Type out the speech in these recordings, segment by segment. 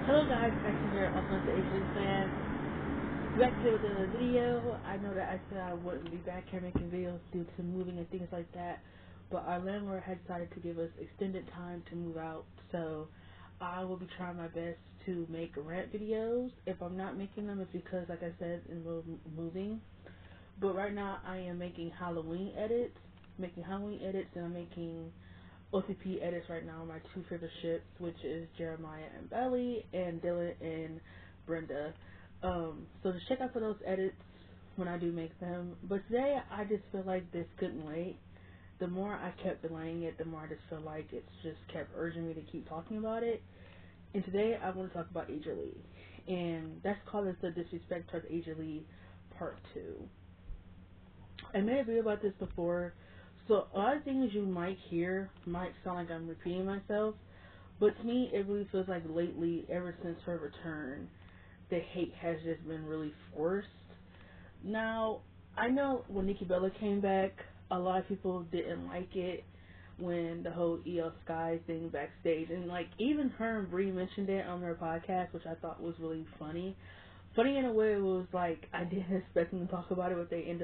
Hello guys, Maxine here, also the Asian fan. Back here with another video. I know that I said I wouldn't be back here making videos due to moving and things like that, but our landlord had decided to give us extended time to move out, so I will be trying my best to make rant videos. If I'm not making them, it's because, like I said, in moving. But right now I am making Halloween edits, and I'm making OTP edits right now on my two favorite ships, which is Jeremiah and Belly, and Dylan and Brenda. So just check out for those edits when I do make them. But today I just feel like this couldn't wait. The more I kept delaying it, the more I just feel like it's just kept urging me to keep talking about it. And today I want to talk about Asia Lee. And that's called the Disrespect Towards Asia Lee Part 2. I made a video about this before, so a lot of things you might hear might sound like I'm repeating myself, but to me it really feels like lately, ever since her return, the hate has just been really forced. Now, I know when Nikki Bella came back, a lot of people didn't like it when the whole EL Sky thing backstage, and like even her and Bree mentioned it on their podcast, which I thought was really funny. Funny in a way, it was like I didn't expect them to talk about it, but they end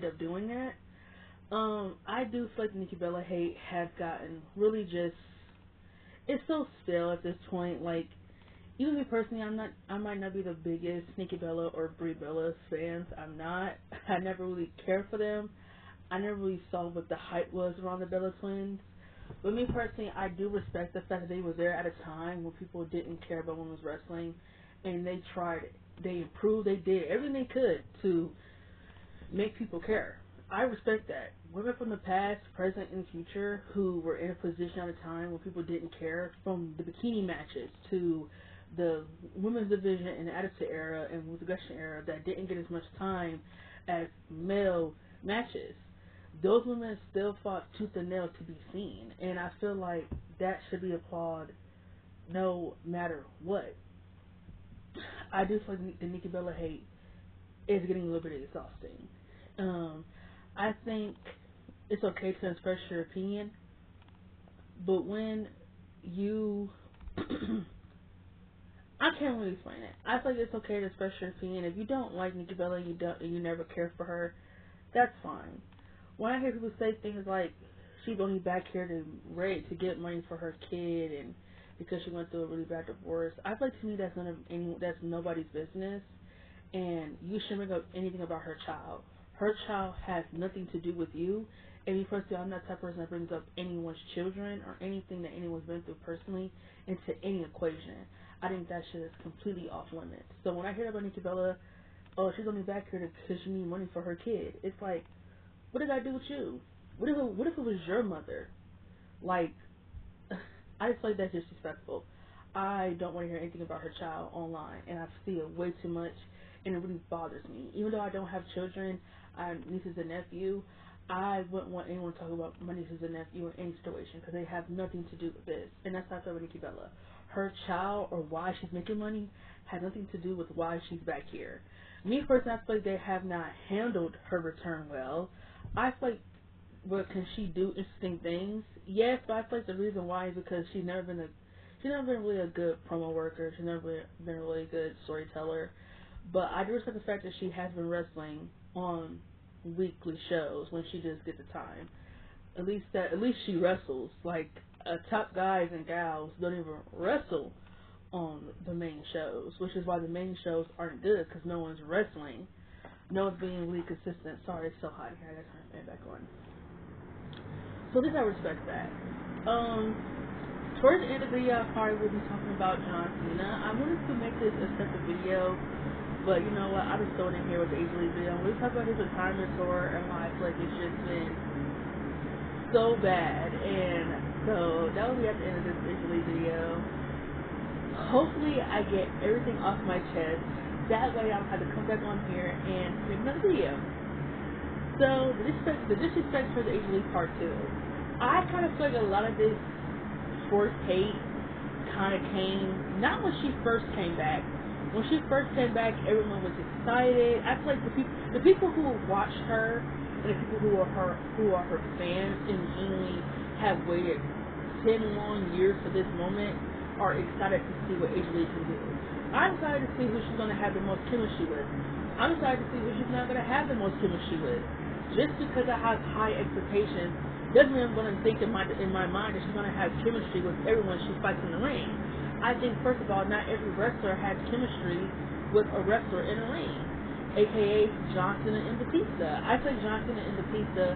up doing that. I do feel like the Nikki Bella hate has gotten really just, it's so stale at this point. Like, even me personally, I might not be the biggest Nikki Bella or Brie Bella fans. I'm not. I never really cared for them. I never really saw what the hype was around the Bella twins. But me personally, I do respect the fact that they were there at a time when people didn't care about women's wrestling, and they tried it. They improved. They did everything they could to make people care. I respect that. Women from the past, present, and future who were in a position at a time when people didn't care, from the bikini matches to the women's division in the Attitude Era and the Aggression Era that didn't get as much time as male matches. Those women still fought tooth and nail to be seen, and I feel like that should be applauded no matter what. I do feel like the Nikki Bella hate is getting a little bit exhausting. I think it's okay to express your opinion, but when you I can't really explain it. I feel like it's okay to express your opinion. If you don't like Nikki Bella and you never care for her, that's fine. When I hear people say things like she's only back here to get money for her kid and because she went through a really bad divorce, I feel like to me that's nobody's business, and you shouldn't bring up anything about her child. Her child has nothing to do with you. And me personally, I'm not the type of person that brings up anyone's children or anything that anyone's been through personally into any equation. I think that shit is completely off limits. So when I hear about Nikki Bella, oh, she's only back here because she needs money for her kid, it's like, what did I do with you? What if it was your mother? Like, I just feel like that's disrespectful. I don't want to hear anything about her child online, and I see it way too much, and it really bothers me. Even though I don't have children, I have nieces and nephew, I wouldn't want anyone to talk about my nieces and nephew in any situation because they have nothing to do with this. And that's how I feel with Nikki Bella. Her child or why she's making money has nothing to do with why she's back here. Me personally, I feel like they have not handled her return well. I feel like, but can she do interesting things? Yes, but I feel like the reason why is because she's never been really a good promo worker. She's never been a really good storyteller. But I do respect the fact that she has been wrestling on weekly shows when she just gets the time. At least she wrestles. Like, top guys and gals don't even wrestle on the main shows, which is why the main shows aren't good because no one's wrestling. No one's being really consistent. Sorry, it's so hot here. I gotta turn the fan back on. So at least I respect that. Towards the end of the video, I probably will be talking about John Cena. I wanted to make this a separate video, but you know what? I just throw it in here with the Asia Lee video. We'll talk about his retirement tour and why I feel like it's just been so bad. And so that will be at the end of this Asia Lee video. Hopefully, I get everything off my chest. That way, I don't have to come back on here and make another video. So, the disrespect for the Asia Lee Part 2. I kind of feel like a lot of this forced hate kind of came, not when she first came back. When she first came back, everyone was excited. I feel like the people who watched her and the people who are her fans and genuinely have waited 10 long years for this moment are excited to see what Asia Lee can do. I'm excited to see who she's going to have the most chemistry with. I'm excited to see who she's not going to have the most chemistry with. Just because I have high expectations doesn't mean I'm going to think in my mind that she's going to have chemistry with everyone she fights in the ring. I think, first of all, not every wrestler has chemistry with a wrestler in the ring, aka John Cena and Batista. I feel like John Cena and Batista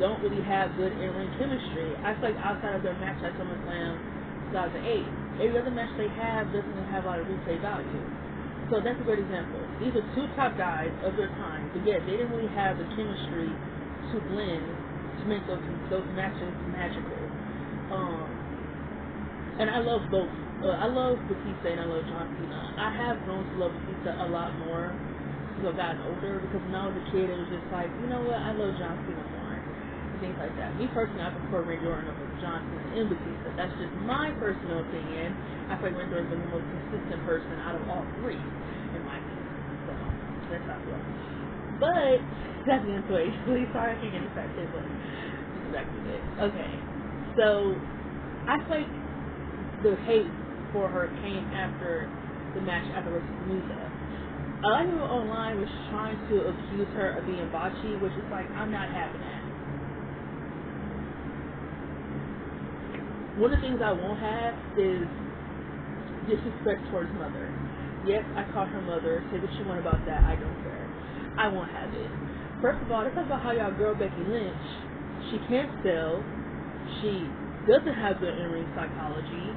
don't really have good in-ring chemistry. I feel like outside of their match at SummerSlam 2008, every other match they have doesn't have a lot of replay value. So that's a great example. These are two top guys of their time, but yet they didn't really have the chemistry to blend to make those matches magical. And I love both. I love Batista and I love John Cena. I have grown to love Batista a lot more as I've gotten older, because when I was a kid it was just like, you know what, I love John Cena more and things like that. Me personally, I prefer Randy Orton over John Cena and Batista. That's just my personal opinion. I feel like Randy Orton's been the most consistent person out of all three, in my opinion. So that's how I feel. But that's the end to it. Really sorry I can't get distracted, but distracted it. Okay, so I feel like the hate for her came after the match after Musa. A lot of people online was trying to accuse her of being botchy, which is like, I'm not having that. One of the things I won't have is disrespect towards mother. Yes, I call her mother. Say what you want about that. I don't care. I won't have it. First of all, let's talk about how y'all girl Becky Lynch. She can't sell. She doesn't have good in-ring psychology.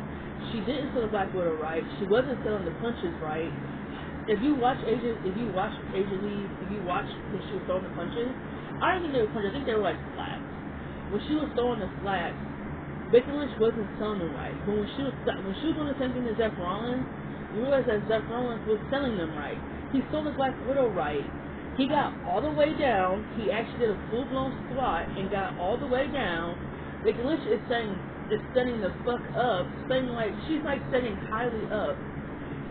She didn't sell the Black Widow right. She wasn't selling the punches right. If you watch Asia Lee, if you watch when she was throwing the punches, I don't think they were punches. I think they were like slaps. When she was throwing the slaps, Becky Lynch wasn't selling them right. But when she was doing the same thing as Seth Rollins, you realize that Seth Rollins was selling them right. He sold the Black Widow right. He got all the way down. He actually did a full-blown squat and got all the way down. Becky Lynch is standing the fuck up, she's standing highly up.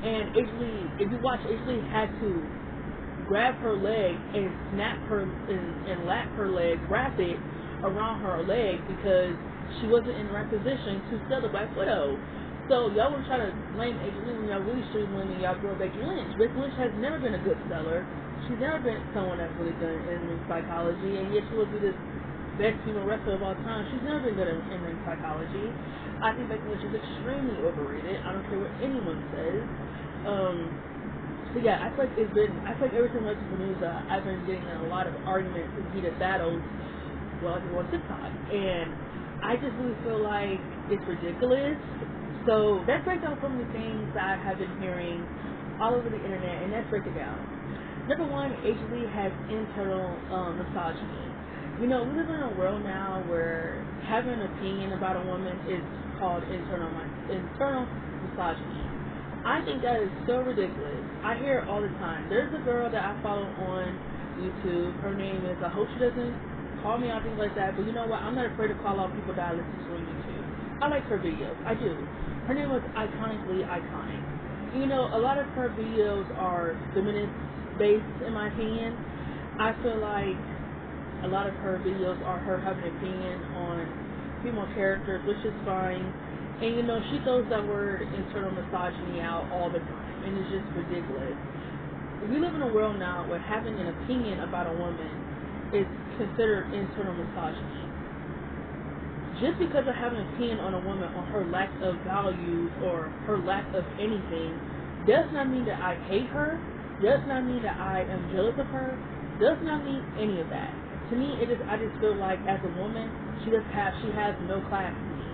And if you watch, Asia Lee had to grab her leg and snap her and lap her leg, wrap it around her leg, because she wasn't in the right position to sell the Black Widow. So y'all want to try to blame Asia Lee when y'all really should be blaming y'all girl Becky Lynch. Becky Lynch has never been a good seller. She's never been someone that's really good in psychology, and yet she will be this best female wrestler of all time. She's never been good in ring psychology. I think Becky Lynch is extremely overrated. I don't care what anyone says. So yeah, I feel like ever since I went to Venusa, I've been getting in a lot of arguments and heated battles while people on TikTok, and I just really feel like it's ridiculous. So let's break down some of the things that I have been hearing all over the internet, and let's break it down. Number one, Asia Lee has internal misogyny. You know, we live in a world now where having an opinion about a woman is called internal misogyny. I think that is so ridiculous. I hear it all the time. There's a girl that I follow on YouTube. Her name is, I hope she doesn't call me out, things like that, but you know what? I'm not afraid to call out people that I listen to on YouTube. I like her videos. I do. Her name was Iconically Iconic. You know, a lot of her videos are feminist-based, in my opinion. I feel like a lot of her videos are her having an opinion on female characters, which is fine. And you know, she throws that word internal misogyny out all the time, and it's just ridiculous. We live in a world now where having an opinion about a woman is considered internal misogyny. Just because I have an opinion on a woman on her lack of values or her lack of anything does not mean that I hate her, does not mean that I am jealous of her, does not mean any of that. To me, I just feel like as a woman, she has no class to me.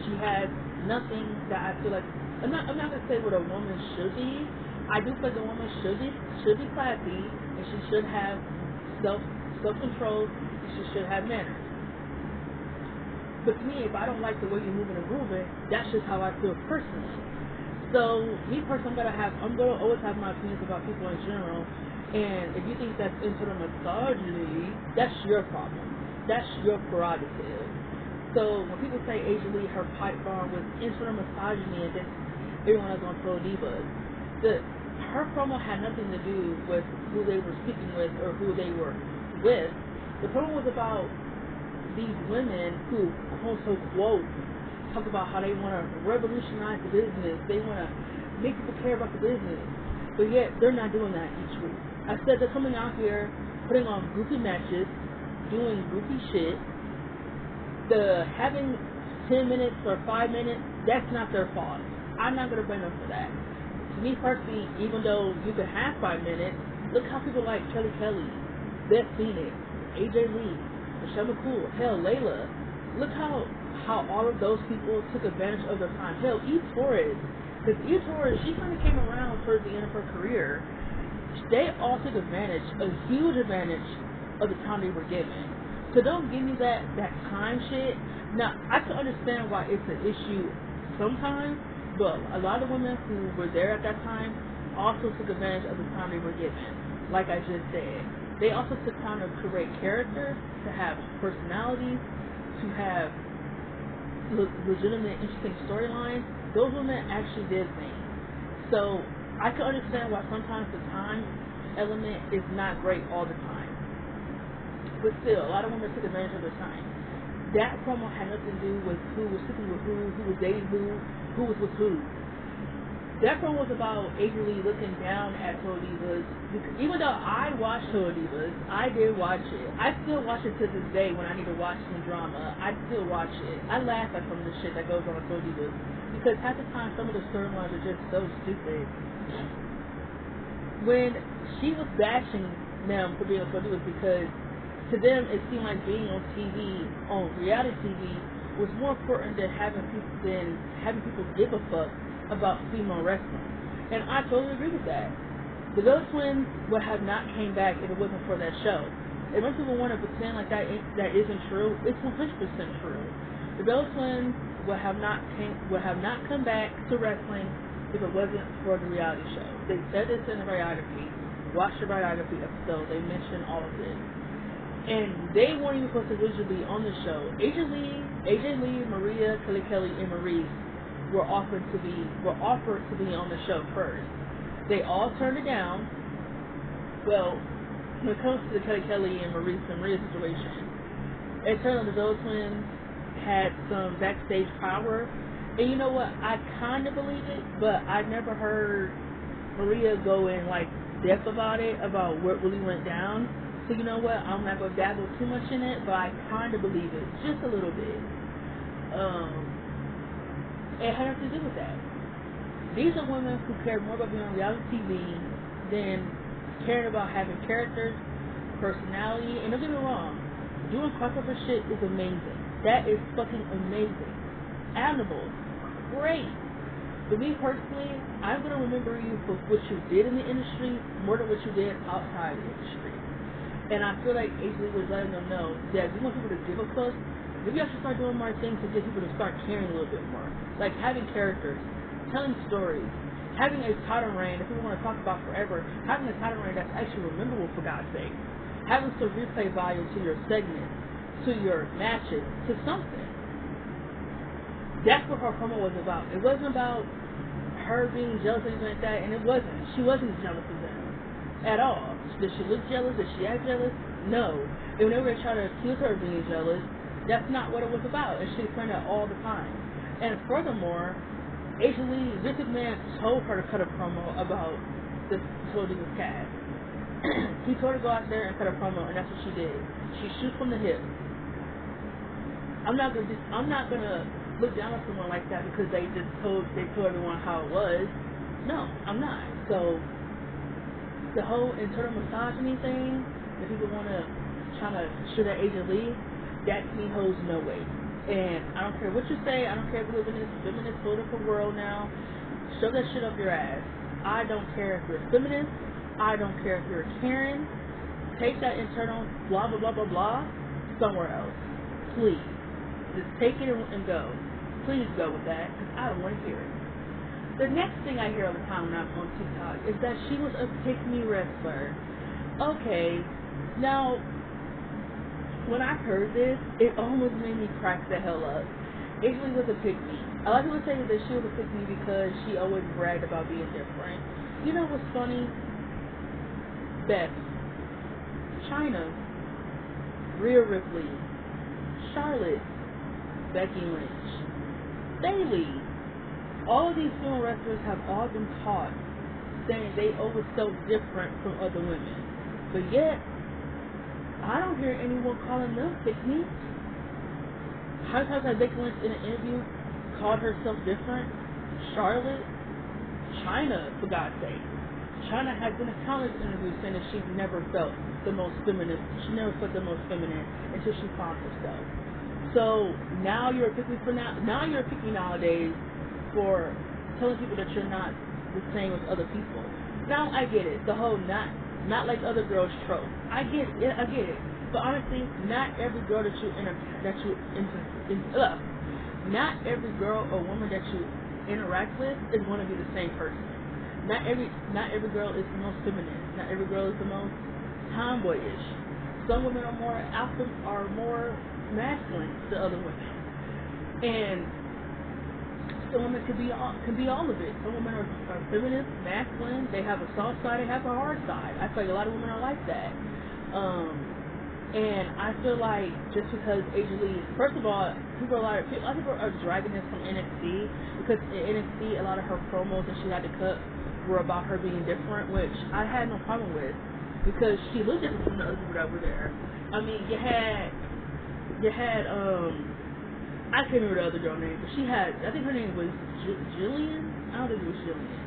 She has nothing that I feel like, I'm not gonna say what a woman should be. I do feel like a woman should be classy, and she should have self-control, and she should have manners. But to me, if I don't like the way you're moving and grooving, that's just how I feel personally. So me personally, I'm gonna always have my opinions about people in general. And if you think that's internal misogyny, that's your problem. That's your prerogative. So when people say Asia Lee, her pipe bomb was internal misogyny against everyone else on Pro Divas, her promo had nothing to do with who they were speaking with or who they were with. The promo was about these women who, quote unquote, talk about how they want to revolutionize the business. They want to make people care about the business. But yet, they're not doing that each week. I said they're coming out here, putting on goofy matches, doing goofy shit. The having 10 minutes or 5 minutes, that's not their fault. I'm not going to blame them for that. To me personally, even though you can have 5 minutes, look how people like Kelly Kelly, Beth Phoenix, AJ Lee, Michelle McCool, hell, Layla. Look how all of those people took advantage of their time. Hell, E. Torres. Because E. Torres, she kind of came around towards the end of her career. They all took advantage, a huge advantage, of the time they were given. So don't give me that time shit. Now, I can understand why it's an issue sometimes, but a lot of women who were there at that time also took advantage of the time they were given. Like I just said, they also took time to create character, to have personalities, to have legitimate, interesting storylines. Those women actually did things. So I can understand why sometimes the time element is not great all the time. But still, a lot of women took advantage of their time. That promo had nothing to do with who was sleeping with who was dating who was with who. That promo was about Adrian Lee looking down at Total Divas. Even though I watched Total Divas, I did watch it. I still watch it to this day when I need to watch some drama. I still watch it. I laugh at some of the shit that goes on with Total Divas. Because half the time, some of the storylines are just so stupid. When she was bashing them for being on Total Divas because to them, it seemed like being on TV, on reality TV, was more important than having people give a fuck about female wrestling. And I totally agree with that. The Bella Twins would have not came back if it wasn't for that show. And when people want to pretend like that isn't true, it's 100% true. The Bella Twins would have not come back to wrestling if it wasn't for the reality show. They said this in the biography. Watch the biography episode. They mentioned all of this. And they weren't even supposed to originally be on the show. AJ Lee, Maria, Kelly Kelly, and Maurice were offered to be on the show first. They all turned it down. Well, when it comes to the Kelly Kelly and Maurice and Maria situation, it turned out the Bella Twins had some backstage power. And you know what? I kind of believe it, but I never heard Maria go in like depth about what really went down. So you know what, I'm not going to dabble too much in it, but I kind of believe it, just a little bit. It had nothing to do with that. These are women who care more about being on reality TV than caring about having characters, personality, and don't get me wrong, doing crossover shit is amazing. That is fucking amazing. Admirable. Great. But me personally, I'm going to remember you for what you did in the industry more than what you did outside the industry. And I feel like AJ was letting them know that if you want people to give a fuck, maybe I should start doing more things to get people to start caring a little bit more. Like having characters, telling stories, having a title reign that people want to talk about forever, having a title reign that's actually memorable for God's sake, having some replay value to your segments, to your matches, to something. That's what her promo was about. It wasn't about her being jealous or anything like that, and it wasn't. She wasn't jealous of them at all. Did she look jealous? Did she act jealous? No. And whenever they try to accuse her of being jealous, that's not what it was about. And she explained that all the time. And furthermore, AJ Lee, Vince McMahon told her to cut a promo about this Total Divas cast. He told her to go out there and cut a promo, and that's what she did. She shoots from the hip. I'm not gonna look down on someone like that because they told everyone how it was. No, I'm not. So the whole internal misogyny thing that people want to try to shoot at AJ Lee, that to me holds no weight. And I don't care what you say. I don't care if we live in this feminist political world now. Shove that shit up your ass. I don't care if you're a feminist. I don't care if you're a Karen. Take that internal blah, blah, blah, blah, blah somewhere else. Please. Just take it and go. Please go with that because I don't want to hear it. The next thing I hear all the time when I'm on TikTok is that she was a pick-me wrestler. Okay, now, when I heard this, it almost made me crack the hell up. AJ Lee was a pick-me. A lot of people say that she was a pick-me because she always bragged about being different. You know what's funny? Beth, Chyna, Rhea Ripley, Charlotte, Becky Lynch. daily. All of these female wrestlers have all been caught saying they always felt different from other women. But yet, I don't hear anyone calling them pick-me. How many times has Becky Lynch in an interview called herself different? Charlotte? China, for God's sake. China has been a countless interview saying that she never felt the most feminine. She never felt the most feminine until she found herself. So now you're a pick-me for now you're a pick-me nowadays for telling people that you're not the same as other people. Now I get it. The whole not like other girls trope. I get it. But honestly, not every girl not every girl or woman that you interact with is going to be the same person. Not every girl is the most feminine. Not every girl is the most tomboyish. Some women are more alpha, are more masculine than other women, and some women can be all of it. Some women are feminine, masculine. They have a soft side. They have a hard side. I feel like a lot of women are like that. And I feel like just because Asia Lee, first of all, a lot of people are dragging this from NXT because in NXT a lot of her promos that she had to cut were about her being different, which I had no problem with because she looked different from the other people that were there. I mean, you had I can't remember the other girl name, but she had, I think her name was Jillian. I don't think it was Jillian.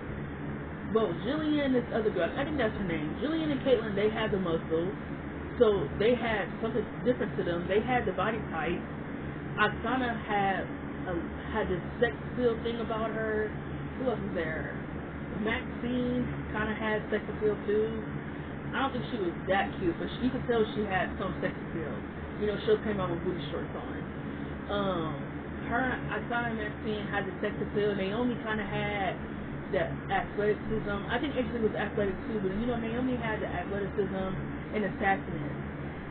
But Jillian, this other girl, I think that's her name. Jillian and Caitlyn, they had the muscles. So they had something different to them. They had the body type. Oksana had this sex appeal thing about her. Who else was there? Maxine kind of had sex appeal too. I don't think she was that cute, but you could tell she had some sex appeal. You know, she'll came out with booty shorts on. Her, Oksana and Maxine had the sex appeal. Naomi kind of had the athleticism. I think Ashley was athletic too, but you know, Naomi had the athleticism and the sassiness.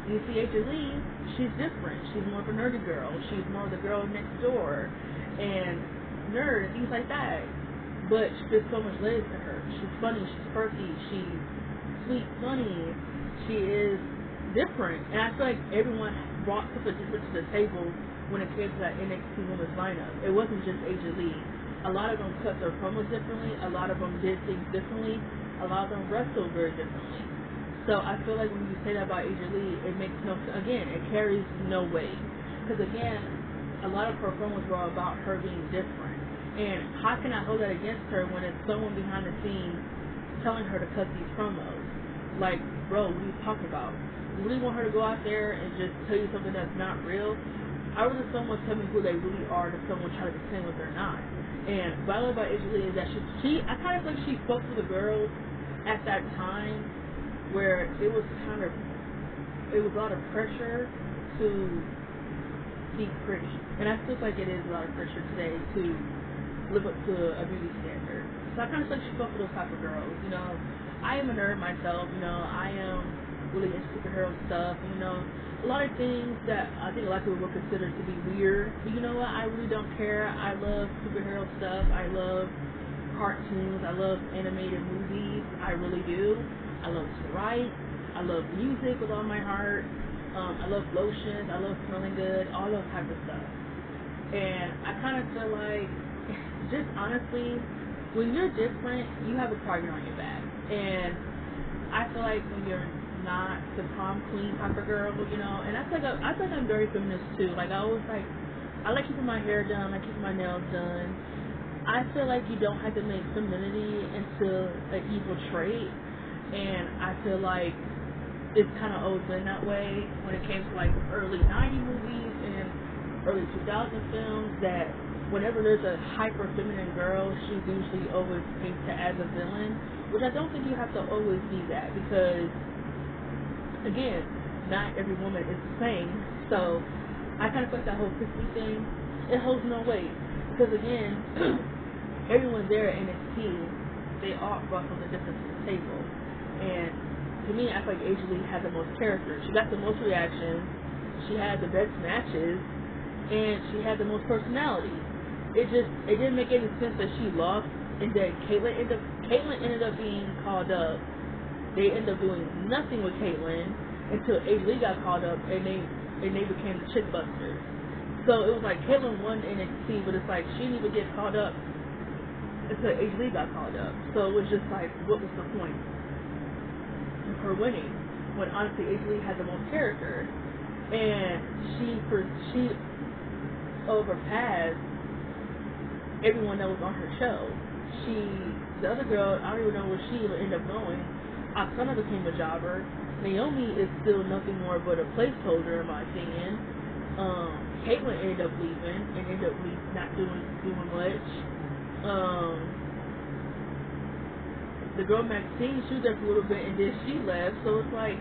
You see, Asia Lee, she's different. She's more of a nerdy girl. She's more of the girl next door and nerd and things like that. But there's so much layers to her. She's funny. She's perky. She's sweet, funny. She is different. And I feel like everyone brought something different to the table when it came to that NXT women's lineup. It wasn't just Asia Lee. A lot of them cut their promos differently. A lot of them did things differently. A lot of them wrestled very differently. So I feel like when you say that about Asia Lee, it makes no sense. Again, it carries no weight. Because again, a lot of her promos were about her being different. And how can I hold that against her when it's someone behind the scenes telling her to cut these promos? Like, bro, what are you talking about? You really want her to go out there and just tell you something that's not real? I'd rather someone tell me who they really are than someone try to pretend what they're not. And what I love about Asia Lee is that I kind of feel like she spoke to the girls at that time where it was a lot of pressure to be pretty. And I feel like it is a lot of pressure today to live up to a beauty standard. So I kind of feel like she spoke to those type of girls. You know, I am a nerd myself. You know, I am really into superhero stuff. You know, a lot of things that I think a lot of people would consider to be weird. But you know what? I really don't care. I love superhero stuff. I love cartoons. I love animated movies. I really do. I love to write. I love music with all my heart. I love lotions. I love smelling good. All those type of stuff. And I kind of feel like, just honestly, when you're different, you have a target on your back. And I feel like when you're not the prom queen type of girl, you know, and I feel like I'm very feminist too. Like I like keeping my hair done. I keep my nails done. I feel like you don't have to make femininity into an evil trait. And I feel like it's kind of always been that way when it came to like early 90s movies and early 2000 films, that whenever there's a hyper feminine girl, she's usually always painted as a villain, which I don't think you have to always be that, because again, not every woman is the same. So I kind of feel like that whole 50 thing, it holds no weight, because again, everyone there in NXT, they all brought something different to the table. And to me, I feel like Asia Lee had the most character. She got the most reactions. She had the best matches, and she had the most personality. It didn't make any sense that she lost, and that Caitlyn ended up being called up. They ended up doing nothing with Caitlyn until Asia Lee got called up, and they became the Chick Busters. So it was like Caitlyn won NXT, but it's like she didn't even get called up until AJ got called up. So it was just like, what was the point of her winning when honestly AJ had the most character, and she overpassed everyone that was on her show. The other girl, I don't even know where she would end up going. Asana became a jobber. Naomi is still nothing more but a placeholder, in my opinion. Caitlyn ended up leaving and ended up not doing much. The girl Maxine, she was there for a little bit and then she left. So it's like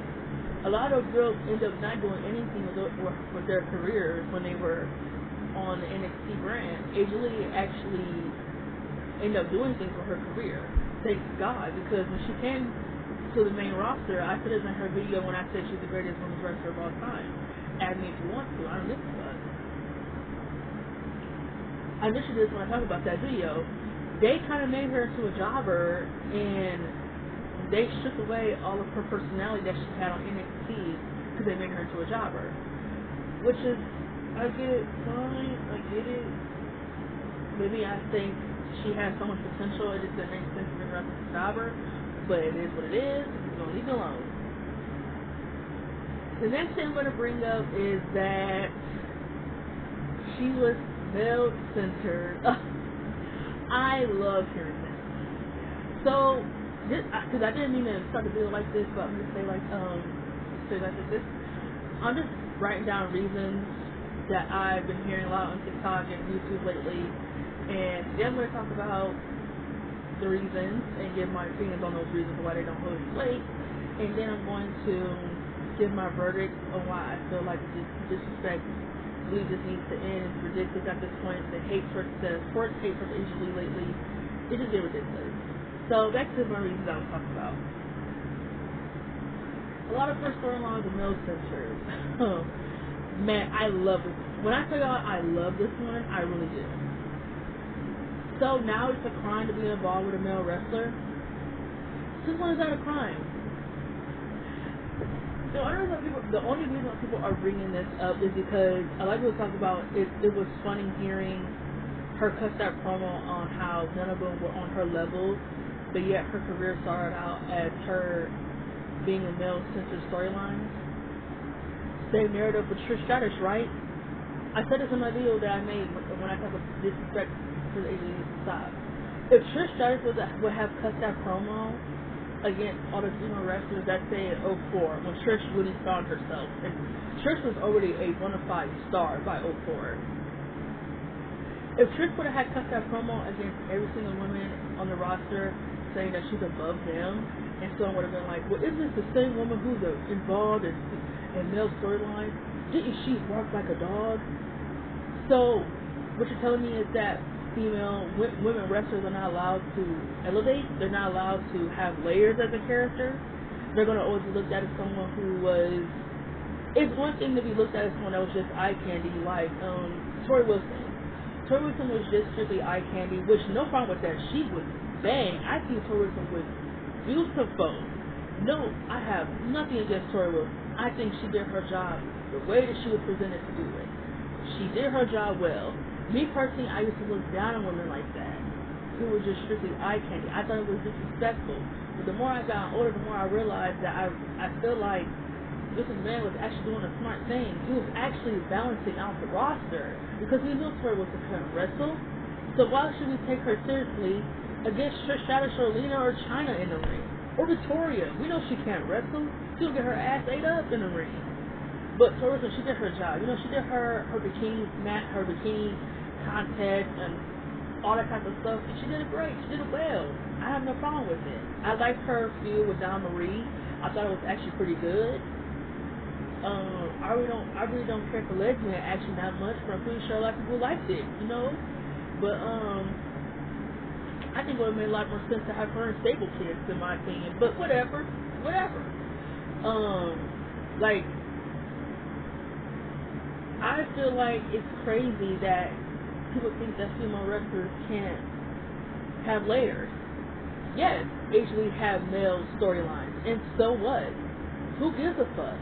a lot of girls end up not doing anything with their careers when they were on the NXT brand. AJ Lee actually ended up doing things with her career. Thank God, because when she came to the main roster, I said it in her video when I said she's the greatest women's wrestler of all time. Add me if you want to. I don't listen to us. I mentioned this when I talked about that video. They kind of made her into a jobber, and they stripped away all of her personality that she had on NXT because they made her into a jobber. Which is, I get it, fine, I get it. Maybe I think she has so much potential, it just doesn't make sense to bring her up as a jobber, but it is what it is, we're going to leave it alone. The next thing I'm going to bring up is that she was male-centered. I love hearing that. So, because I didn't mean to start the video like this, but I'm going to say like this. I'm just writing down reasons that I've been hearing a lot on TikTok and YouTube lately, and then I'm going to talk about the reasons and give my opinions on those reasons why they don't hold weight, and then I'm going to give my verdict on why I feel like this disrespect really just needs to end. It's ridiculous at this point. The sports hate for AJ Lee lately, it's just getting ridiculous. So back to my reasons I was talking about. A lot of her storylines are male-centered. Man, I love this. When I tell y'all I love this one, I really do. So now it's a crime to be involved with a male wrestler? Since when is that a crime? The only reason people are bringing this up is because I like to talk about it. It was funny hearing her cut that promo on how none of them were on her level, but yet her career started out as her being a male-centered storyline. Same narrative with Trish Stratus, right? I said this in my video that I made when I talk about disrespect for the AJ stop. If Trish Stratus would have cut that promo against all the female wrestlers that say in 04, when Trish really found herself, and Trish was already a bona fide star by 04. If Trish would have had cut that promo against every single woman on the roster saying that she's above them, and someone would have been like, well, isn't this the same woman who's involved in male storylines? Didn't she bark like a dog? So what you're telling me is that women wrestlers are not allowed to elevate. They're not allowed to have layers as a character. They're going to always be looked at as someone who was... It's one thing to be looked at as someone that was just eye candy, like Tori Wilson. Tori Wilson was just strictly eye candy, which no problem with that. She was bang. I think Tori Wilson was beautiful. No, I have nothing against Tori Wilson. I think she did her job the way that she was presented to do it. She did her job well. Me personally, I used to look down on women like that, who were just strictly eye candy. I thought it was disrespectful. But the more I got older, the more I realized that I feel like this man was actually doing a smart thing. He was actually balancing out the roster, because we knew Tori was couldn't wrestle. So why should we take her seriously against Trish Stratus or Lena or Chyna in the ring? Or Victoria. We know she can't wrestle. She'll get her ass ate up in the ring. But Tori Wilson, she did her job. You know, she did her bikini contest and all that type of stuff, and she did it great. She did it well. I have no problem with it. I liked her feud with Donna Marie. I thought it was actually pretty good. I really don't care for lesbian actually that much, but I'm pretty sure a lot of people liked it, you know. But I think it would have made a lot more sense to have her and Stable Kids, in my opinion. But whatever. Like, I feel like it's crazy that people think that female wrestlers can't have layers. Yes, actually have male storylines, and so what? Who gives a fuck?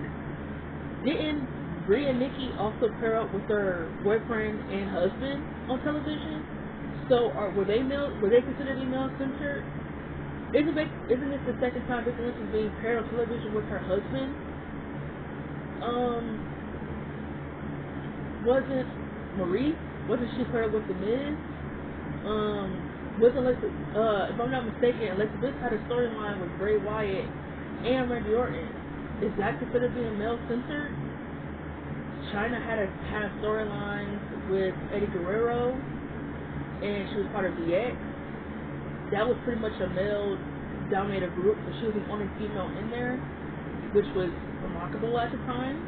Didn't Brie and Nikki also pair up with their boyfriend and husband on television. So, were they male? Were they considered to be male centered? Isn't this the second time Becky Lynch is being paired on television with her husband? Wasn't Marie? Wasn't she paired with the Miz? Wasn't Alexa? If I'm not mistaken, Alexa Bliss had a storyline with Bray Wyatt and Randy Orton. Is that considered being male centered? China had a storyline with Eddie Guerrero, and she was part of DX. That was pretty much a male-dominated group, so she was the only female in there, which was remarkable at the time.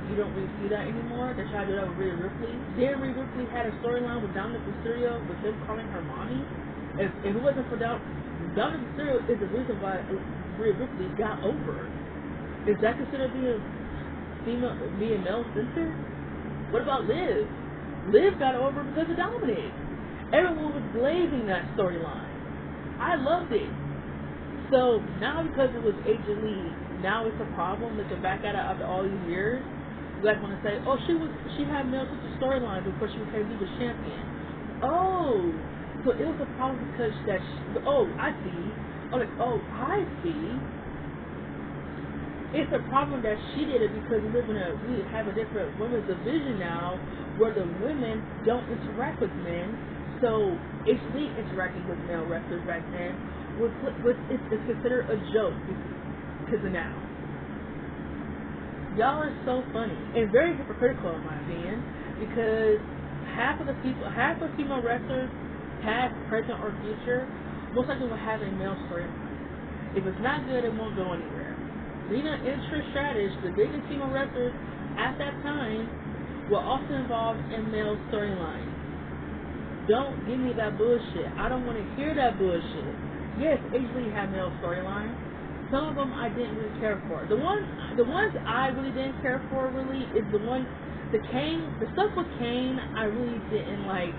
You don't really see that anymore. They tried to do that with Rhea Ripley. Then Rhea Ripley had a storyline with Dominic Mysterio, with him calling her mommy. If it wasn't for Dominic Mysterio, is the reason why Rhea Ripley got over. Is that considered being male-centered? What about Liv? Liv got over because of Dominic. Everyone was blazing that storyline. I loved it. So now because it was AJ Lee, now it's a problem looking back at it after all these years. You guys want to say, oh, she had male sister storyline before she became Divas champion. Oh, so it was a problem because I see. I see. It's a problem that she did it because we have a different women's division now where the women don't interact with men. So AJ Lee interacting with male wrestlers back then it's considered a joke because of now. Y'all are so funny and very hypocritical in my opinion, because half of female wrestlers, past, present, or future, most likely will have a male storyline. If it's not good, it won't go anywhere. Lena and Trish Stratus, the biggest female wrestlers at that time, were also involved in male storylines. Don't give me that bullshit. I don't want to hear that bullshit. Yes, AJ Lee had male storylines. Some of them I didn't really care for. The ones I really didn't care for really is the stuff with Kane. I really didn't like.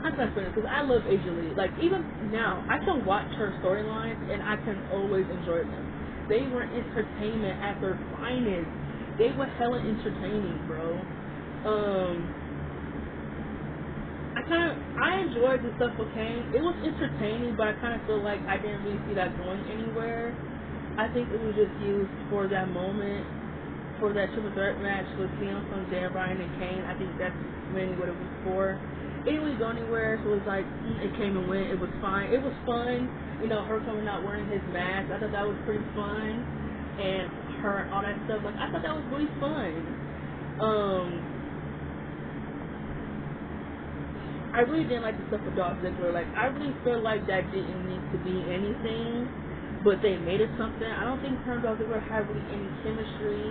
I'm not saying because I love AJ Lee. Like even now, I can watch her storylines and I can always enjoy them. They were entertainment at their finest. They were hella entertaining, bro. I enjoyed the stuff with Kane. It was entertaining, but I kind of feel like I didn't really see that going anywhere. I think it was just used for that moment, for that triple threat match with CM Punk, Dan Bryan, and Kane. I think that's mainly what it was for. It didn't really go anywhere, so it was like, it came and went. It was fine. It was fun. You know, her coming out wearing his mask. I thought that was pretty fun. And her and all that stuff. Like, I thought that was really fun. I really didn't like the stuff with Dolph Ziggler. Like, I really feel like that didn't need to be anything, but they made it something. I don't think her and Dolph Ziggler had really any chemistry.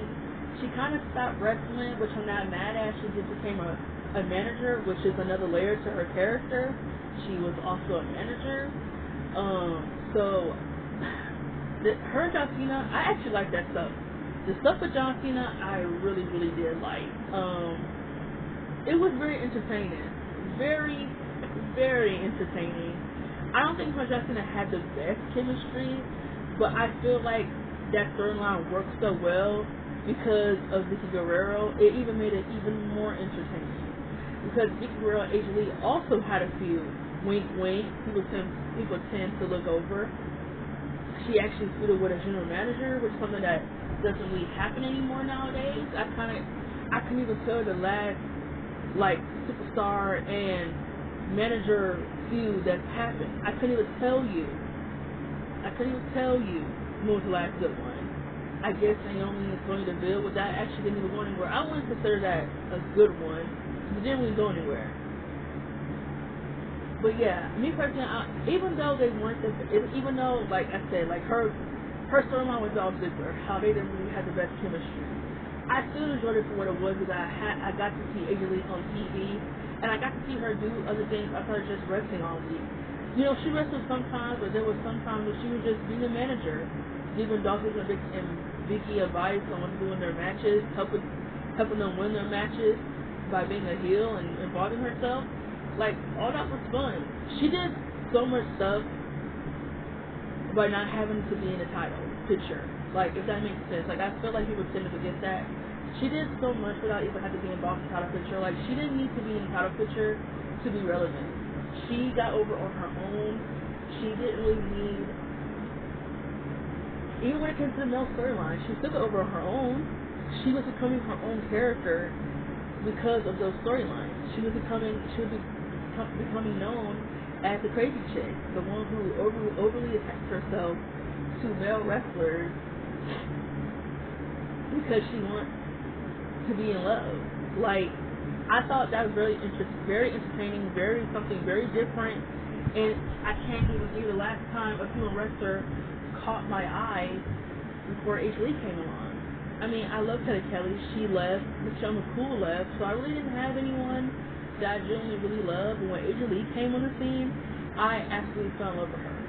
She kind of stopped wrestling, which I'm not mad at. She just became a manager, which is another layer to her character. She was also a manager. So, her and John Cena, I actually like that stuff. The stuff with John Cena, I really, really did like. It was very entertaining. Very, very entertaining. I don't think her and John Cena had the best chemistry, but I feel like that storyline worked so well because of Vicky Guerrero. It even made it even more entertaining. Because Vicky Guerrero and AJ Lee also had a feud. Wink, wink. People tend to look over. She actually feuded with a general manager, which is something that doesn't really happen anymore nowadays. I couldn't even tell the last superstar and manager feud that's happened. I couldn't even tell you when was the last good one. I guess Naomi and Sonya Deville, but that actually didn't even go anywhere. I wouldn't consider that a good one. It didn't really go anywhere. But yeah, me personally, even though, like I said, like her storyline with Dolph Ziggler, how they didn't really have the best chemistry, I still enjoyed it for what it was because I got to see AJ Lee on TV, and I got to see her do other things outside of just wrestling all week. You know, she wrestled sometimes, but there was sometimes where she was just being a manager, giving Dolph Ziggler and Vicky advice on what to do in their matches, helping them win their matches by being a heel and involving herself. Like, all that was fun. She did so much stuff by not having to be in the title picture. Like, if that makes sense. Like, I feel like people tend to forget that. She did so much without even having to be involved in title picture. Like, she didn't need to be in title picture to be relevant. She got over on her own. She didn't really need, even when it comes to the male storyline, she took it over on her own. She was becoming her own character because of those storylines. She was becoming known as the crazy chick, the one who overly attached herself to male wrestlers because she wants to be in love. Like, I thought that was very entertaining, something very different. And I can't even think the last time a female wrestler caught my eye before H. Lee came along. I mean, I love Kelly. She left. Michelle McCool left. So I really didn't have anyone that I genuinely really loved. But when H. Lee came on the scene, I absolutely fell in love with her.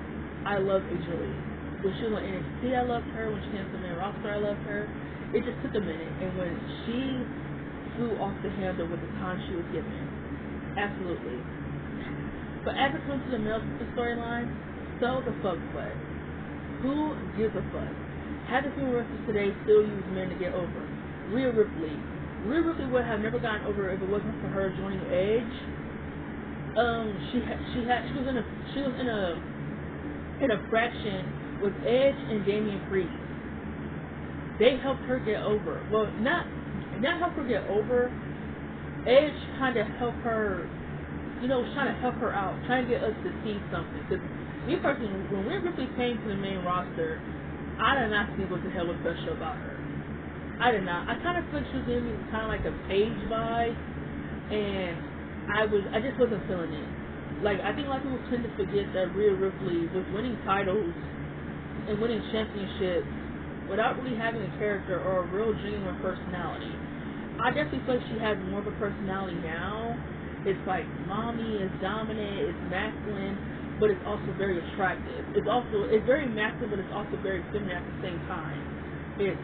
I love H. Lee. When she was on NXT, I loved her. When she came to the main roster, I loved her. It just took a minute. And when she flew off the handle with the time she was given, absolutely. But as it comes to the male storyline, so the fuck what? Who gives a fuck? Had the female wrestlers today still use men to get over? Rhea Ripley. Rhea Ripley would have never gotten over if it wasn't for her joining Edge. She was in a fraction with Edge and Damian Priest. They helped her get over. Well, not help her get over. Edge kind of helped her. Was trying to help her out, trying to get us to see something. Because me personally, when Rhea Ripley came to the main roster, I did not see what the hell was special about her. I did not. I kind of feel like she was giving me kind of like a Paige vibe, and I just wasn't feeling it. Like, I think a lot of people tend to forget that Rhea Ripley was winning titles and winning championships without really having a character or a real genuine personality. I definitely feel like she has more of a personality now. It's like mommy, it's dominant, it's masculine, but it's also very attractive. It's very masculine, but it's also very feminine at the same time. It's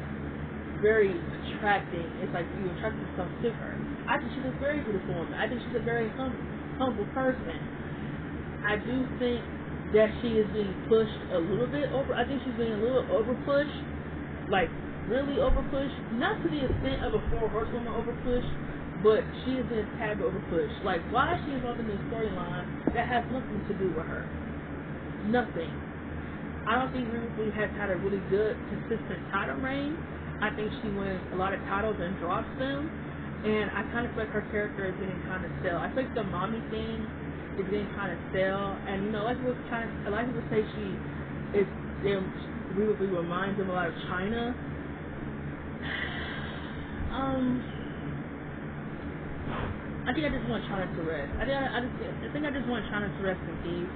very attracting. It's like you attract yourself to her. I think she's a very beautiful woman. I think she's a very humble person. I do think that she is being pushed a little bit over. I think she's being a little over pushed, like really over pushed. Not to the extent of a 4 horsewoman over push, but she is being a tad over pushed. Like, why is she involved in this storyline that has nothing to do with her? Nothing. I don't think Rhea Ripley has had a really good, consistent title reign. I think she wins a lot of titles and drops them. And I kind of feel like her character is getting kind of stale. I think the mommy thing is getting kind of stale. And, a lot of people say Rhea Ripley reminds them a lot of China. I think I just want China to rest. I think I just want China to rest in peace.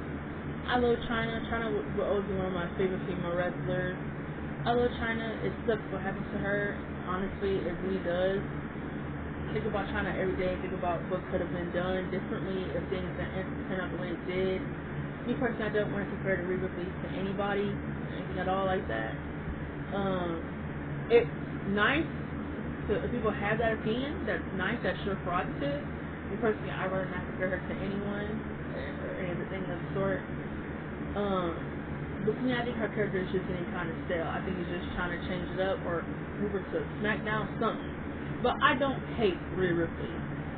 I love China. China will always be one of my favorite female wrestlers. I love China. It sucks what happened to her. Honestly, it really does. Think about China every day. Think about what could have been done differently if things didn't turn out the way it did. Me personally, I don't want to compare the Rhea Ripley to anybody, anything at all like that. It's nice if people have that opinion. That's nice. That's your prerogative. Me personally, I'd rather not compare her to anyone or anything of the sort. But to me, I think her character is just getting kind of stale. I think he's just trying to change it up or move her to SmackDown, something. But I don't hate Rhea Ripley.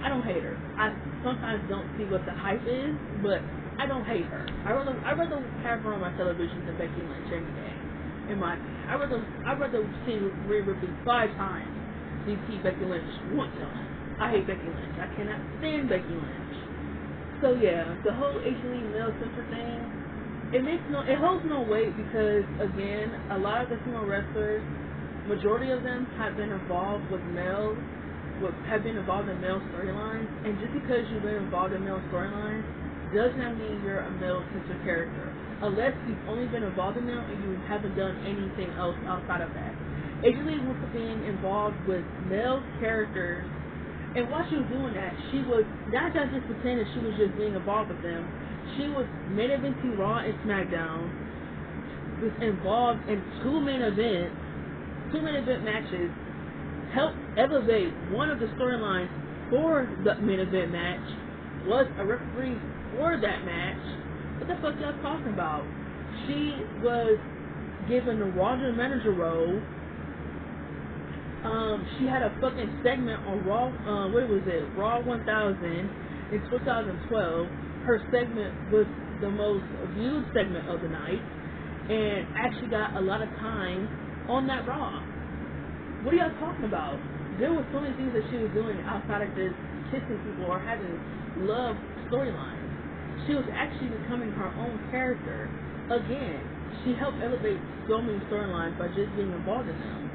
I don't hate her. I sometimes don't see what the hype is, but I don't hate her. I'd rather have her on my television than Becky Lynch any day. In my opinion, I'd rather see Rhea Ripley 5 times than see Becky Lynch 1 time. I hate Becky Lynch. I cannot stand Becky Lynch. So yeah, the whole H. Lee male center thing, it holds no weight because again, a lot of the female wrestlers, majority of them have been involved in male storylines, and just because you've been involved in male storylines does not mean you're a male center character, unless you've only been involved in them and you haven't done anything else outside of that. H. Lee was being involved with male characters. And while she was doing that, she was not just pretending she was just being involved with them. She was main eventing Raw and SmackDown, was involved in 2 main event matches, helped elevate one of the storylines for the main event match, was a referee for that match. What the fuck y'all talking about? She was given the Raw General Manager role. She had a fucking segment on Raw, what was it? Raw 1000 in 2012. Her segment was the most viewed segment of the night and actually got a lot of time on that Raw. What are y'all talking about? There were so many things that she was doing outside of just kissing people or having love storylines. She was actually becoming her own character. Again, she helped elevate so many storylines by just being involved in them.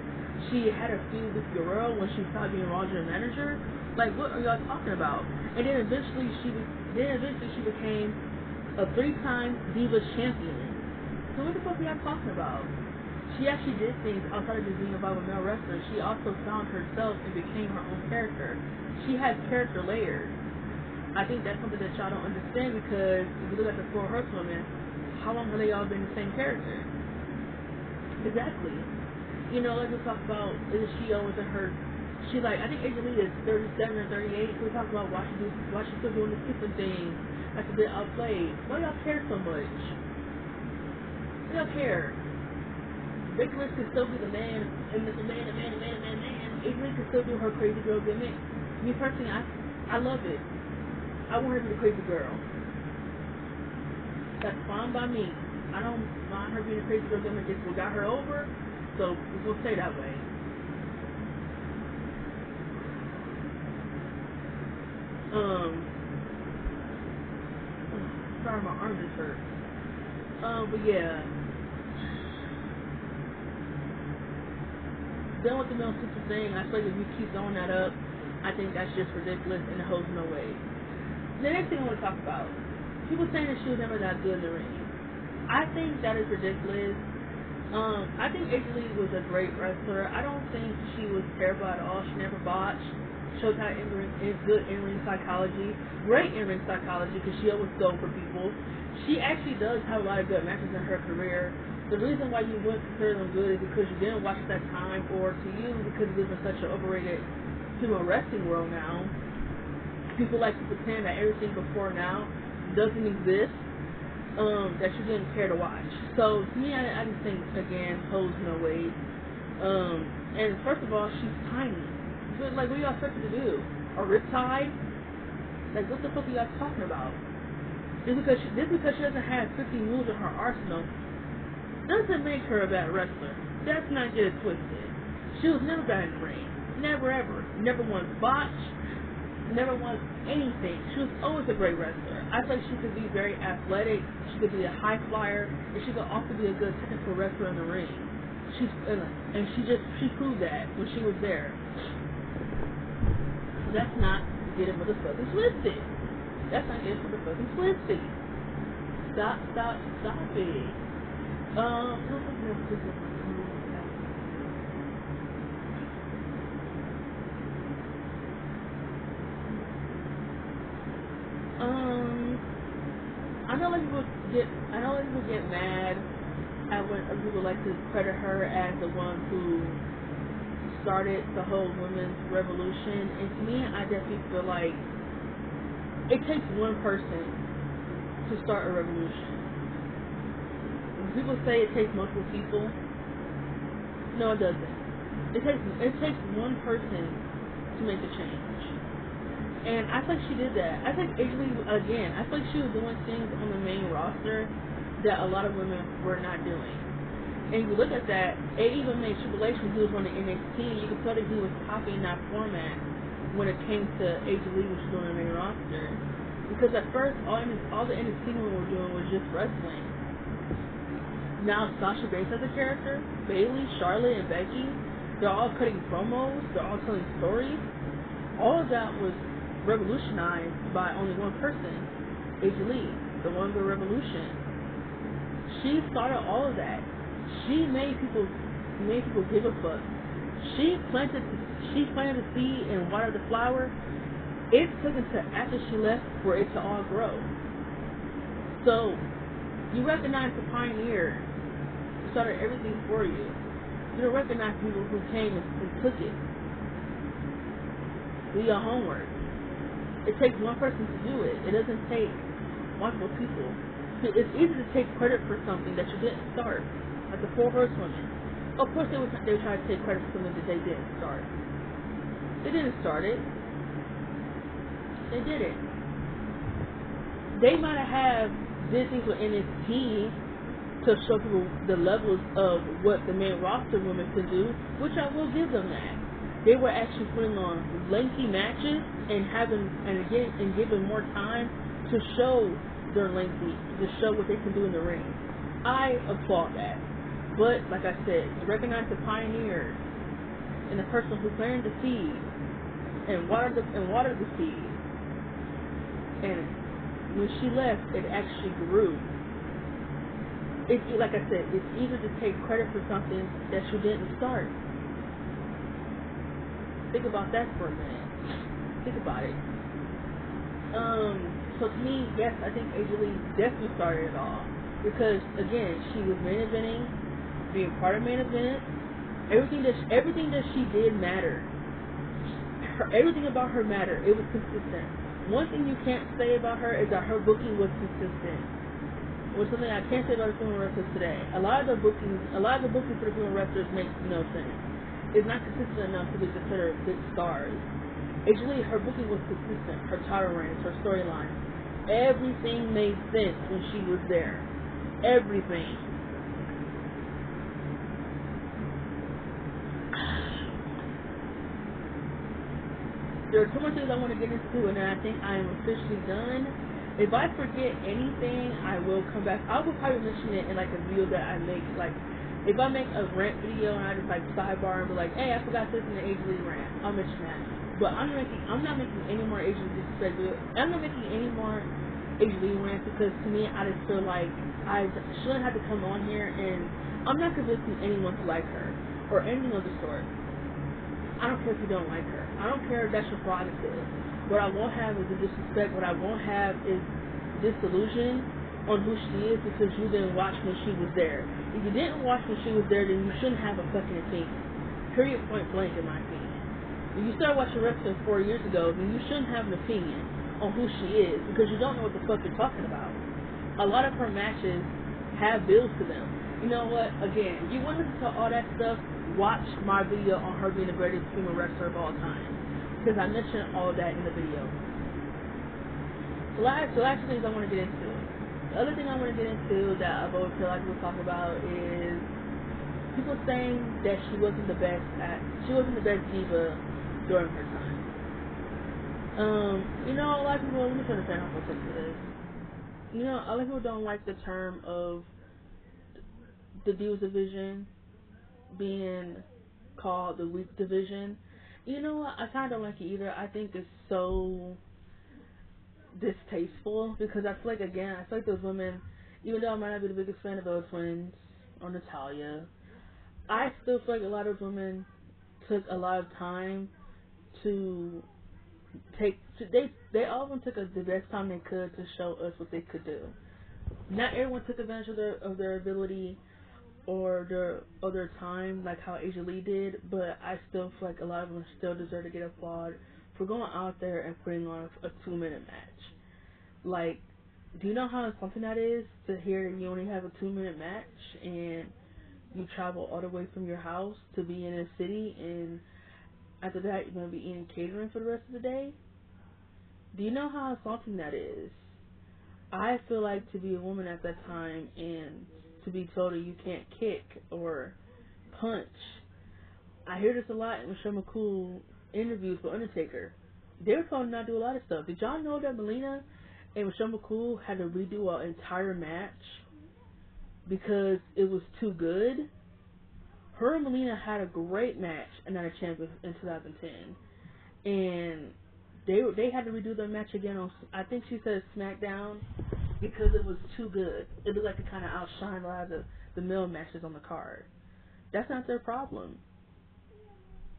She had a feud with Guerrero when she started being Raw General Manager. Like, what are y'all talking about? And then eventually she became a 3-time Divas champion. So what the fuck are y'all talking about? She actually did things outside of just being a male wrestler. She also found herself and became her own character. She has character layers. I think that's something that y'all don't understand, because if you look at the 4 Horsewomen, how long have they all been the same character? Exactly. You know, like we talk about, is she always in her? She like, I think Angel Lee is 37 or 38. So we talk about why she's still doing the skipping thing that's a bit outplayed. Why y'all care so much? Why y'all care? Becky Lynch can still be the man, and the man. Angel Lee can still do her crazy girl gimmick. Me personally, I love it. I want her to be the crazy girl. That's fine by me. I don't mind her being a crazy girl gimmick. It's what got her over, so we'll stay that way. Sorry, my arm just hurt. But yeah. Done with the male sister thing. I feel like if you keep throwing that up, I think that's just ridiculous and it holds no weight. The next thing I want to talk about, people saying that she was never that good in the ring. I think that is ridiculous. I think Angel Lee was a great wrestler. I don't think she was terrible at all. She never botched. Showed how good in-ring psychology. Great in-ring psychology, because she always go for people. She actually does have a lot of good matches in her career. The reason why you wouldn't consider them good is because you didn't watch at that time, or to you, because we live in such an overrated female wrestling world now. People like to pretend that everything before now doesn't exist, that you didn't care to watch. So to me, I just think, again, holds no weight. And first of all, she's tiny. But like, what are y'all expected to do? A riptide? Like, what the fuck are y'all talking about? Just because she doesn't have 50 moves in her arsenal doesn't make her a bad wrestler. That's not get it twisted. She was never bad in the ring. Never ever. Never once botched. Never won anything. She was always a great wrestler. I feel like she could be very athletic. She could be a high flyer, and she could also be a good technical wrestler in the ring. She proved that when she was there. That's not getting motherfucking twisted. That's not getting motherfucking twisted. Stop it. I know people get mad at when other people like to credit her as the one who started the whole women's revolution. And to me, I definitely feel like it takes one person to start a revolution. When people say it takes multiple people, no, it doesn't. It takes one person to make a change. And I think she did that. I think Angel Lee, again, I think she was doing things on the main roster that a lot of women were not doing. And you look at that, it even made Triple H, when he was on the NXT, you could tell that he was copying that format when it came to Angel Lee, which was on the main roster. Because at first, all the NXT women were doing was just wrestling. Now Sasha Banks as a character, Bayley, Charlotte, and Becky, they're all cutting promos, they're all telling stories. All of that was revolutionized by only one person, Angel Lee, the one with Revolution. She started all of that. She made people give a fuck. She planted the seed and watered the flower. It took until after she left for it to all grow. So you recognize the pioneer who started everything for you. You don't recognize people who came and took it. Do your homework. It takes one person to do it. It doesn't take multiple people. It's easy to take credit for something that you didn't start. like the four horsewomen. Of course, they were trying to take credit for something that they didn't start. They didn't start it. They didn't. They might have did things with NXT to show people the levels of what the main roster women could do, which I will give them that. They were actually putting on lengthy matches and giving more time to show their lengthy, to show what they can do in the ring. I applaud that. But like I said, to recognize the pioneers and the person who planted the seed and watered the seed, and when she left, it actually grew. It's like I said, it's easy to take credit for something that you didn't start. Think about that for a minute. Think about it. So to me, yes, I think AJ Lee definitely started it all. Because, again, she was main eventing, being part of main event. Everything that she did mattered. Everything about her mattered. It was consistent. One thing you can't say about her is that her booking was consistent. Which is something I can't say about the female wrestlers today. A lot of the bookings for the female wrestlers makes no sense. It's not consistent enough to be considered big stars. Actually, her booking was consistent. Her title reigns, her storyline, everything made sense when she was there. Everything. There are too much things I want to get into, and I think I am officially done. If I forget anything, I will come back. I will probably mention it in like a video that I make. Like, if I make a rant video and I just like sidebar and be like, hey, I forgot this in the AJ Lee rant, I'll mention that. But I'm not making any more AJ Lee disrespect. I'm not making any more AJ Lee rants because to me, I just feel like I shouldn't have to come on here and I'm not convincing anyone to like her or anything of the sort. I don't care if you don't like her. I don't care if that's your prerogative. What I won't have is the disrespect. What I won't have is disillusion on who she is because you didn't watch when she was there. If you didn't watch when she was there, then you shouldn't have a fucking opinion. Period, point blank, in my opinion. If you started watching wrestling 4 years ago, then you shouldn't have an opinion on who she is because you don't know what the fuck you're talking about. A lot of her matches have bills to them. You know what? Again, if you want to listen to all that stuff, watch my video on her being the greatest female wrestler of all time. Because I mentioned all that in the video. So last things I want to get into. The other thing I want to get into that I've always feel like we'll talk about is people saying that she wasn't the best diva during her time. You know, a lot of people, let me try to understand how to to this. You know, a lot of people don't like the term of the Divas division being called the weak division. You know what? I kind of don't like it either. I think it's so distasteful because I feel like those women, even though I might not be the biggest fan of those twins or Natalia, I still feel like a lot of women took a lot of time to they all of them took the best time they could to show us what they could do. Not everyone took advantage of their ability or their time like how AJ Lee did, but I still feel like a lot of them still deserve to get applauded for going out there and putting on a 2-minute match. Like, do you know how insulting that is to hear that you only have a 2-minute match and you travel all the way from your house to be in a city and after that you're going to be eating catering for the rest of the day? Do you know how insulting that is? I feel like to be a woman at that time and to be told that you can't kick or punch. I hear this a lot in Michelle McCool interviews with Undertaker. They were told not to do a lot of stuff. Did y'all know that Melina and Michelle McCool had to redo an entire match because it was too good? Her and Melina had a great match in Night of Champions in 2010, and they had to redo their match again on, I think she said SmackDown, because it was too good. It looked like it kind of outshined a lot of the male matches on the card. That's not their problem.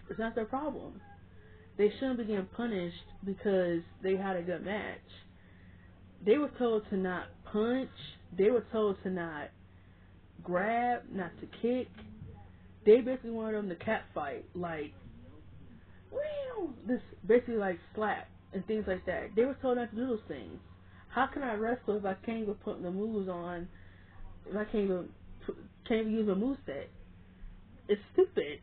It's not their problem. They shouldn't be getting punished because they had a good match. They were told to not punch. They were told to not grab, not to kick. They basically wanted them to cat fight, like, this basically like slap and things like that. They were told not to do those things. How can I wrestle if I can't even put the moves on? If I can't even can't even use a moveset. It's stupid.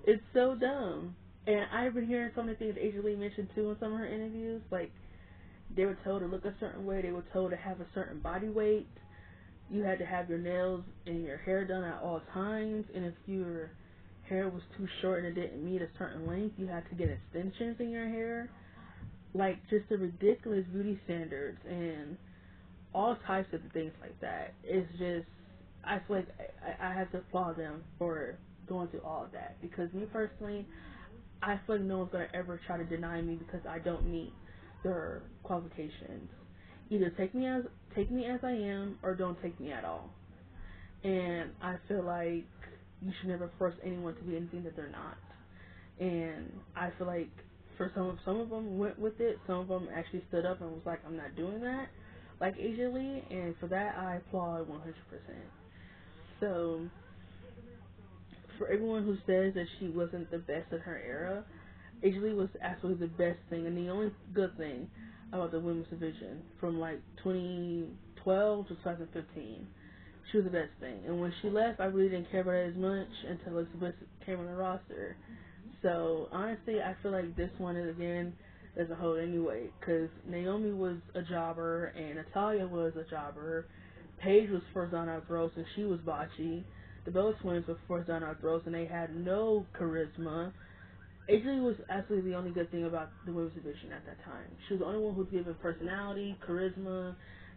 It's so dumb. And I've been hearing some of the things Asia Lee mentioned too in some of her interviews. Like, they were told to look a certain way. They were told to have a certain body weight. You had to have your nails and your hair done at all times. And if your hair was too short and it didn't meet a certain length, you had to get extensions in your hair. Like, just the ridiculous beauty standards and all types of things like that. It's just, I feel like I have to applaud them for going through all of that. Because me personally, I feel like no one's going to ever try to deny me because I don't meet their qualifications. Either take me as I am or don't take me at all. And I feel like you should never force anyone to be anything that they're not. And I feel like for some of them went with it. Some of them actually stood up and was like, I'm not doing that, like Asia Lee, and for that I applaud 100%. So for everyone who says that she wasn't the best in her era, Asia Lee was absolutely the best thing and the only good thing about the women's division from like 2012 to 2015. She was the best thing. And when she left, I really didn't care about it as much until Elizabeth came on the roster. So honestly, I feel like this one is again as a whole anyway, because Naomi was a jobber and Natalya was a jobber. Paige was first down our throats and she was botchy. The Bella Twins were first down our throats and they had no charisma. Asia was absolutely the only good thing about the women's division at that time. She was the only one who was given personality, charisma,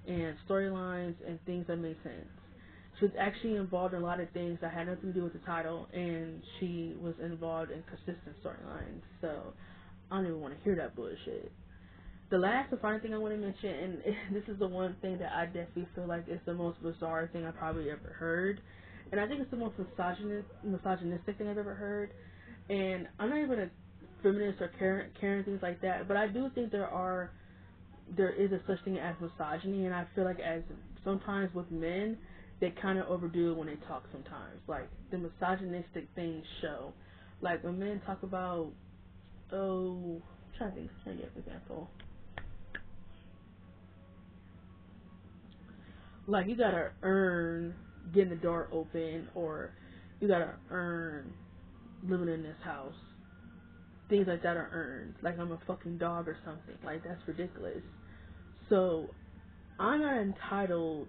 and storylines and things that made sense. She was actually involved in a lot of things that had nothing to do with the title, and she was involved in consistent storylines. So I don't even want to hear that bullshit. The last and final thing I want to mention, and this is the one thing that I definitely feel like is the most bizarre thing I probably ever heard, and I think it's the most misogynistic thing I've ever heard. And I'm not even a feminist or Karen things like that, but I do think there is a such thing as misogyny, and I feel like as sometimes with men, they kind of overdo it when they talk sometimes. Like, the misogynistic things show. Like, when men talk about, I'm trying to give an example. Like, you gotta earn getting the door open, or you gotta earn living in this house. Things like that are earned. Like, I'm a fucking dog or something. Like, that's ridiculous. So, I'm not entitled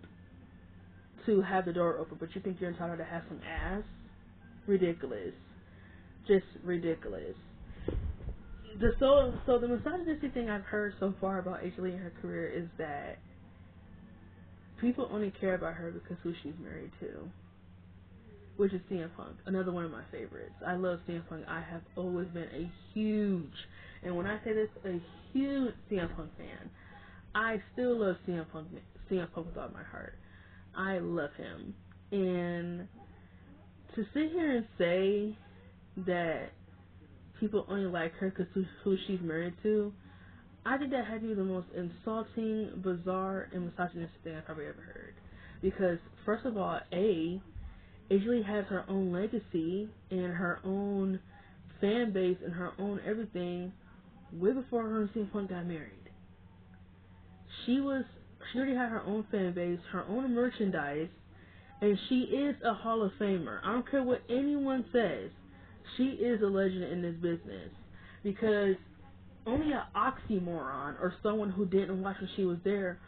to have the door open, but you think you're entitled to have some ass? Ridiculous. Just ridiculous. So the misogynistic thing I've heard so far about Asia Lee in her career is that people only care about her because who she's married to, which is CM Punk, another one of my favorites. I love CM Punk. I have always been a huge, and when I say this, a huge CM Punk fan. I still love CM Punk with all my heart. I love him. And to sit here and say that people only like her because who she's married to, I think that had to be the most insulting, bizarre, and misogynistic thing I've probably ever heard. Because, first of all, Asia Lee has her own legacy and her own fan base and her own everything way before her and CM Punk got married. She already had her own fan base, her own merchandise, and she is a Hall of Famer. I don't care what anyone says. She is a legend in this business. Because only an oxymoron or someone who didn't watch when she was there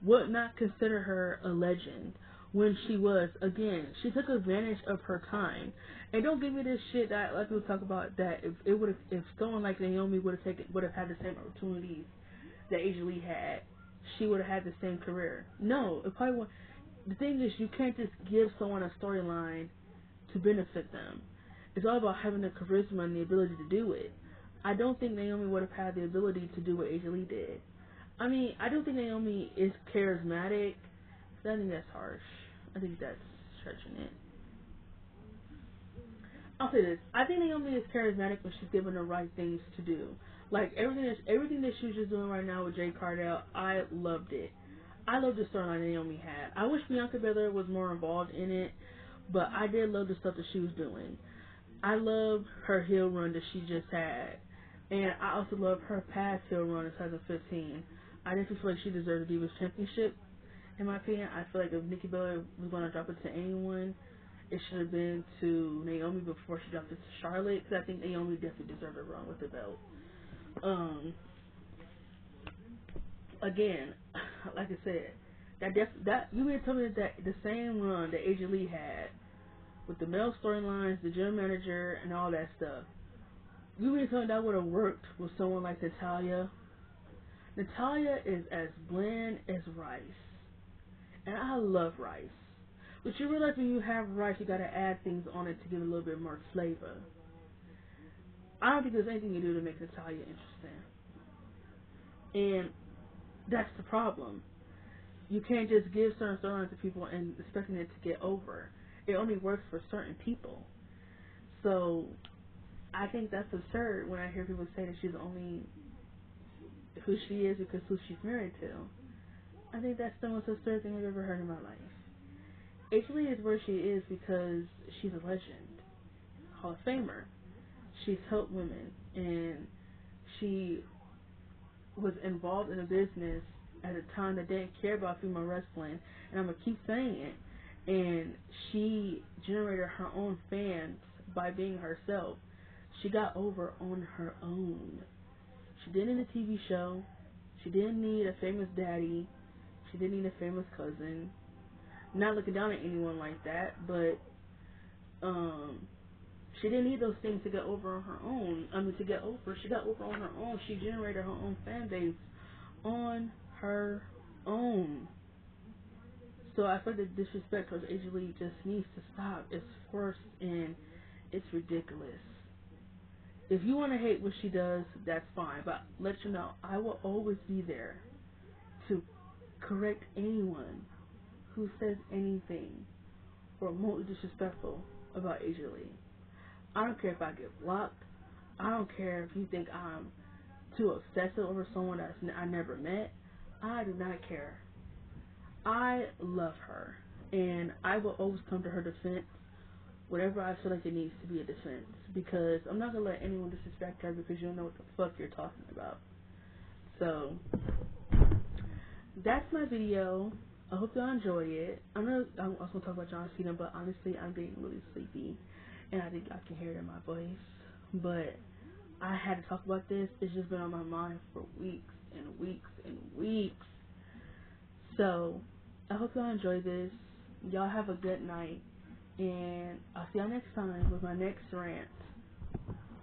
would not consider her a legend when she was. Again, she took advantage of her time. And don't give me this shit that like people talk about that if someone like Naomi would have had the same opportunities that Asia Lee had, she would have had the same career. No, it probably won't. The thing is, you can't just give someone a storyline to benefit them. It's all about having the charisma and the ability to do it. I don't think Naomi would have had the ability to do what Asia Lee did. I mean, I don't think Naomi is charismatic. I think that's harsh. I think that's stretching it. I'll say this. I think Naomi is charismatic when she's given the right things to do. Like, everything that she's just doing right now with Jade Cargill, I loved it. I love the storyline Naomi had. I wish Bianca Belair was more involved in it, but I did love the stuff that she was doing. I love her heel run that she just had, and I also love her past heel run in 2015. I definitely feel like she deserved the Divas Championship, In my opinion, I feel like if Nikki Bella was going to drop it to anyone, it should have been to Naomi before she dropped it to Charlotte, because I think Naomi definitely deserved a run with the belt. Again, like I said, that you mean to tell me that the same run that AJ Lee had with the male storylines, the general manager, and all that stuff, you mean to tell me that would have worked with someone like Natalya? Natalya is as bland as rice, and I love rice. But you realize when you have rice, you gotta add things on it to give it a little bit more flavor. I don't think there's anything you do to make Natalya interesting, and that's the problem. You can't just give certain storylines to people and expecting it to get over. It only works for certain people. So I think that's absurd when I hear people say that she's only who she is because who she's married to. I think that's the most absurd thing I've ever heard in my life. Lee is where she is because she's a legend, Hall of Famer. She's helped women, and she was involved in a business at a time that didn't care about female wrestling, and I'm going to keep saying it. And she generated her own fans by being herself. She got over on her own. She didn't need a TV show. She didn't need a famous daddy. She didn't need a famous cousin. Not looking down at anyone like that, but she didn't need those things to get over on her own. She got over on her own. She generated her own fan base on her own. So I feel the disrespect towards AJ Lee just needs to stop. It's forced and it's ridiculous. If you want to hate what she does, that's fine. But let you know, I will always be there to correct anyone who says anything remotely disrespectful about AJ Lee. I don't care if I get blocked. I don't care if you think I'm too obsessive over someone that I never met. I do not care. I love her, and I will always come to her defense whenever I feel like it needs to be a defense, because I'm not going to let anyone disrespect her because you don't know what the fuck you're talking about. So, that's my video. I hope y'all enjoyed it. I was going to talk about John Cena, but honestly, I'm getting really sleepy, and I think I can hear it in my voice. But I had to talk about this. It's just been on my mind for weeks and weeks and weeks. So, I hope y'all enjoy this. Y'all have a good night, and I'll see y'all next time with my next rant.